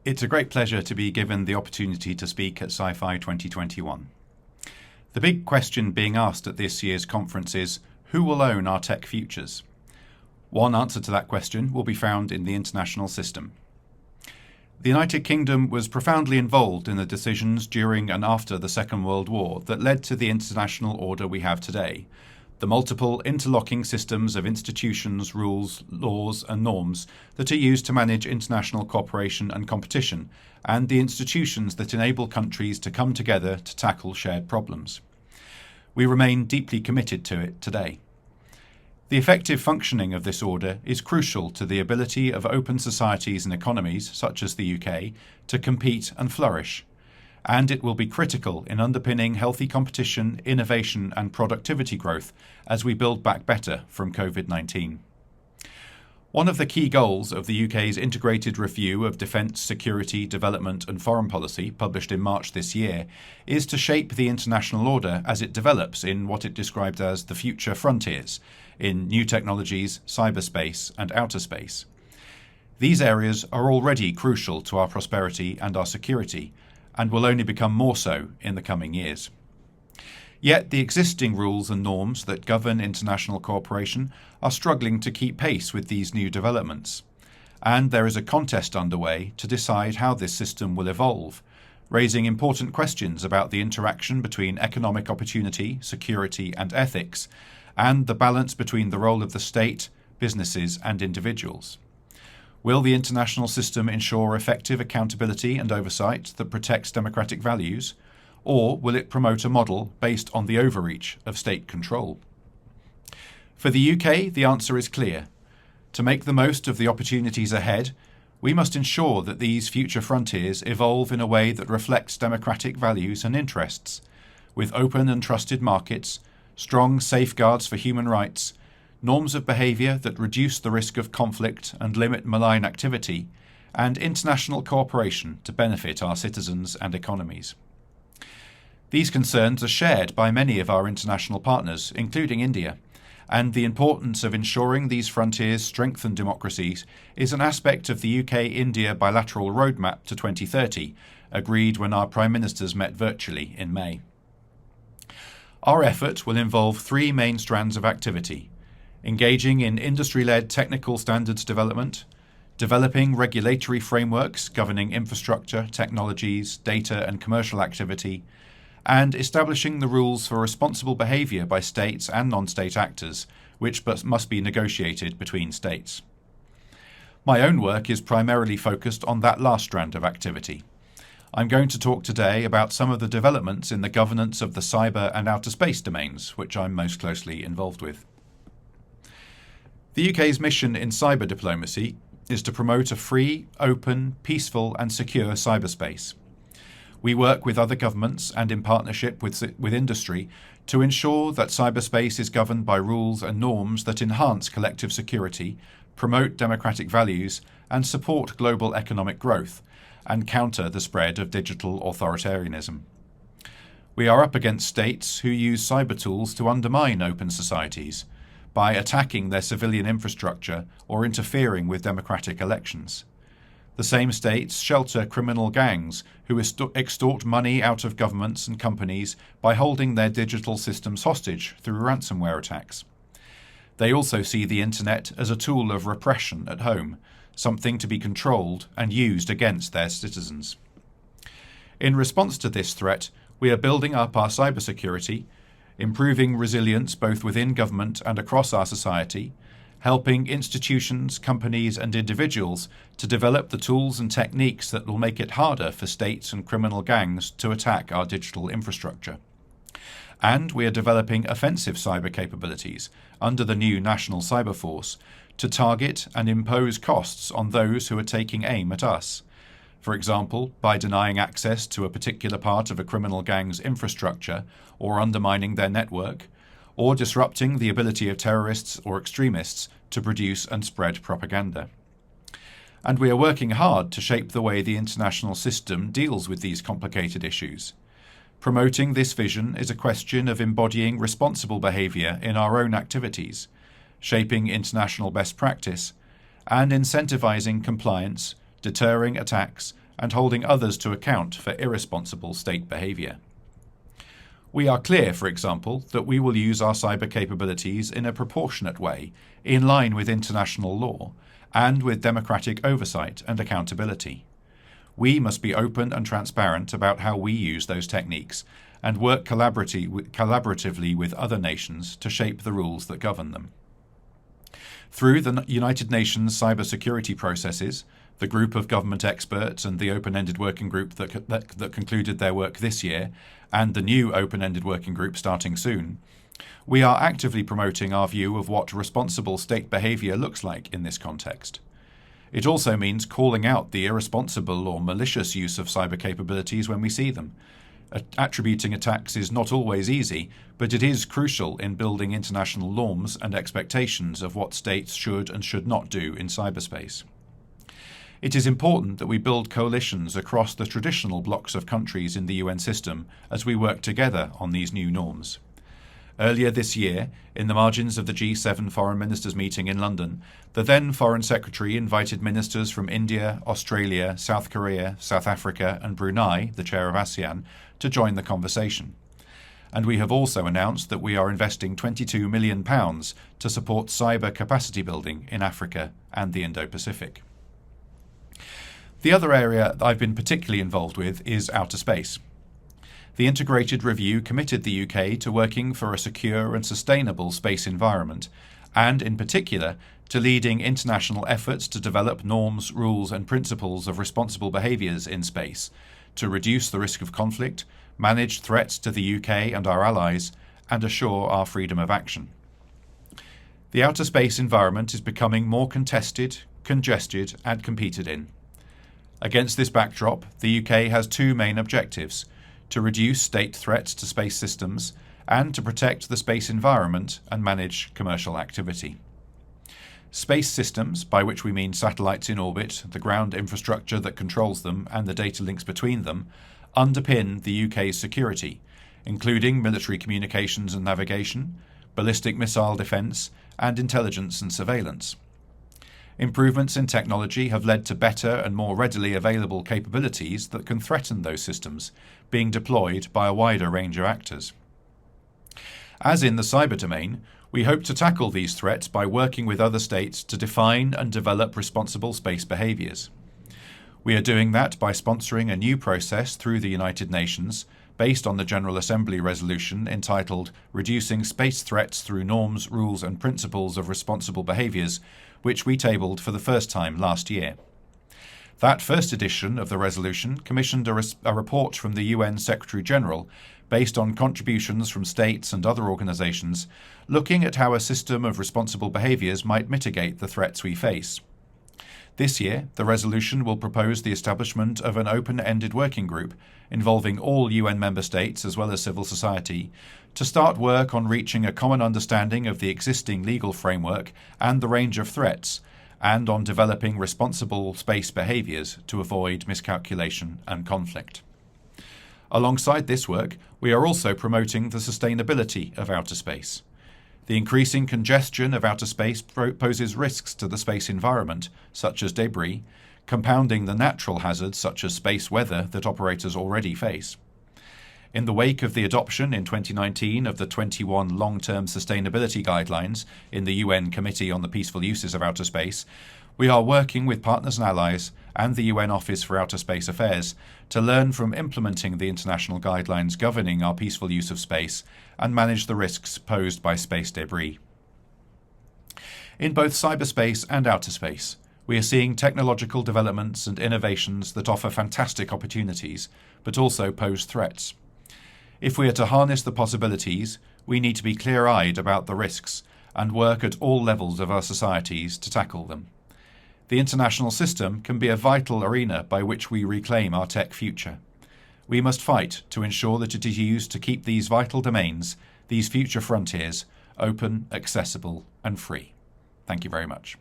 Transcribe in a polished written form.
It's a great pleasure to be given the opportunity to speak at Sci-Fi 2021. The big question being asked at this year's conference is, who will own our tech futures? One answer to that question will be found in the international system. The United Kingdom was profoundly involved in the decisions during and after the Second World War that led to the international order we have today, the multiple interlocking systems of institutions, rules, laws and norms that are used to manage international cooperation and competition, and the institutions that enable countries to come together to tackle shared problems. We remain deeply committed to it today. The effective functioning of this order is crucial to the ability of open societies and economies, such as the UK, to compete and flourish, and it will be critical in underpinning healthy competition, innovation and productivity growth as we build back better from COVID-19. One of the key goals of the UK's Integrated Review of Defence, Security, Development and Foreign Policy, published in March this year, is to shape the international order as it develops in what it described as the future frontiers, in new technologies, cyberspace and outer space. These areas are already crucial to our prosperity and our security, and will only become more so in the coming years. Yet the existing rules and norms that govern international cooperation are struggling to keep pace with these new developments, and there is a contest underway to decide how this system will evolve, raising important questions about the interaction between economic opportunity, security and ethics, and the balance between the role of the state, businesses and individuals. Will the international system ensure effective accountability and oversight that protects democratic values, or will it promote a model based on the overreach of state control? For the UK, the answer is clear. To make the most of the opportunities ahead, we must ensure that these future frontiers evolve in a way that reflects democratic values and interests, with open and trusted markets, strong safeguards for human rights, norms of behaviour that reduce the risk of conflict and limit malign activity, and international cooperation to benefit our citizens and economies. These concerns are shared by many of our international partners, including India, and the importance of ensuring these frontiers strengthen democracies is an aspect of the UK-India bilateral roadmap to 2030, agreed when our Prime Ministers met virtually in May. Our effort will involve three main strands of activity: engaging in industry-led technical standards development, developing regulatory frameworks governing infrastructure, technologies, data and commercial activity, and establishing the rules for responsible behaviour by states and non-state actors, which must be negotiated between states. My own work is primarily focused on that last strand of activity. I'm going to talk today about some of the developments in the governance of the cyber and outer space domains, which I'm most closely involved with. The UK's mission in cyber diplomacy is to promote a free, open, peaceful and secure cyberspace. We work with other governments and in partnership with industry to ensure that cyberspace is governed by rules and norms that enhance collective security, promote democratic values and support global economic growth, and counter the spread of digital authoritarianism. We are up against states who use cyber tools to undermine open societies, by attacking their civilian infrastructure or interfering with democratic elections. The same states shelter criminal gangs who extort money out of governments and companies by holding their digital systems hostage through ransomware attacks. They also see the internet as a tool of repression at home, something to be controlled and used against their citizens. In response to this threat, we are building up our cybersecurity, improving resilience both within government and across our society, helping institutions, companies and individuals to develop the tools and techniques that will make it harder for states and criminal gangs to attack our digital infrastructure. And we are developing offensive cyber capabilities under the new National Cyber Force to target and impose costs on those who are taking aim at us. For example, by denying access to a particular part of a criminal gang's infrastructure or undermining their network, or disrupting the ability of terrorists or extremists to produce and spread propaganda. And we are working hard to shape the way the international system deals with these complicated issues. Promoting this vision is a question of embodying responsible behaviour in our own activities, shaping international best practice, and incentivising compliance, deterring attacks, and holding others to account for irresponsible state behaviour. We are clear, for example, that we will use our cyber capabilities in a proportionate way, in line with international law, and with democratic oversight and accountability. We must be open and transparent about how we use those techniques and work collaboratively with other nations to shape the rules that govern them. Through the United Nations cybersecurity processes, the group of government experts and the open-ended working group that concluded their work this year, and the new open-ended working group starting soon, we are actively promoting our view of what responsible state behaviour looks like in this context. It also means calling out the irresponsible or malicious use of cyber capabilities when we see them. Attributing attacks is not always easy, but it is crucial in building international norms and expectations of what states should and should not do in cyberspace. It is important that we build coalitions across the traditional blocks of countries in the UN system as we work together on these new norms. Earlier this year, in the margins of the G7 Foreign Ministers meeting in London, the then Foreign Secretary invited ministers from India, Australia, South Korea, South Africa and Brunei, the chair of ASEAN, to join the conversation. And we have also announced that we are investing £22 million to support cyber capacity building in Africa and the Indo-Pacific. The other area that I've been particularly involved with is outer space. The Integrated Review committed the UK to working for a secure and sustainable space environment, and in particular to leading international efforts to develop norms, rules and principles of responsible behaviours in space, to reduce the risk of conflict, manage threats to the UK and our allies, and assure our freedom of action. The outer space environment is becoming more contested, congested and competed in. Against this backdrop, the UK has two main objectives: to reduce state threats to space systems and to protect the space environment and manage commercial activity. Space systems, by which we mean satellites in orbit, the ground infrastructure that controls them and the data links between them, underpin the UK's security, including military communications and navigation, ballistic missile defence and intelligence and surveillance. Improvements in technology have led to better and more readily available capabilities that can threaten those systems, being deployed by a wider range of actors. As in the cyber domain, we hope to tackle these threats by working with other states to define and develop responsible space behaviours. We are doing that by sponsoring a new process through the United Nations based on the General Assembly resolution entitled Reducing Space Threats Through Norms, Rules and Principles of Responsible Behaviours, which we tabled for the first time last year. That first edition of the resolution commissioned a report from the UN Secretary-General based on contributions from states and other organisations looking at how a system of responsible behaviours might mitigate the threats we face. This year, the resolution will propose the establishment of an open-ended working group involving all UN member states as well as civil society to start work on reaching a common understanding of the existing legal framework and the range of threats, and on developing responsible space behaviours to avoid miscalculation and conflict. Alongside this work, we are also promoting the sustainability of outer space. The increasing congestion of outer space poses risks to the space environment, such as debris, compounding the natural hazards such as space weather that operators already face. In the wake of the adoption in 2019 of the 21 long-term sustainability guidelines in the UN Committee on the Peaceful Uses of Outer Space, we are working with partners and allies and the UN Office for Outer Space Affairs to learn from implementing the international guidelines governing our peaceful use of space and manage the risks posed by space debris. In both cyberspace and outer space, we are seeing technological developments and innovations that offer fantastic opportunities, but also pose threats. If we are to harness the possibilities, we need to be clear-eyed about the risks and work at all levels of our societies to tackle them. The international system can be a vital arena by which we reclaim our tech future. We must fight to ensure that it is used to keep these vital domains, these future frontiers, open, accessible and free. Thank you very much.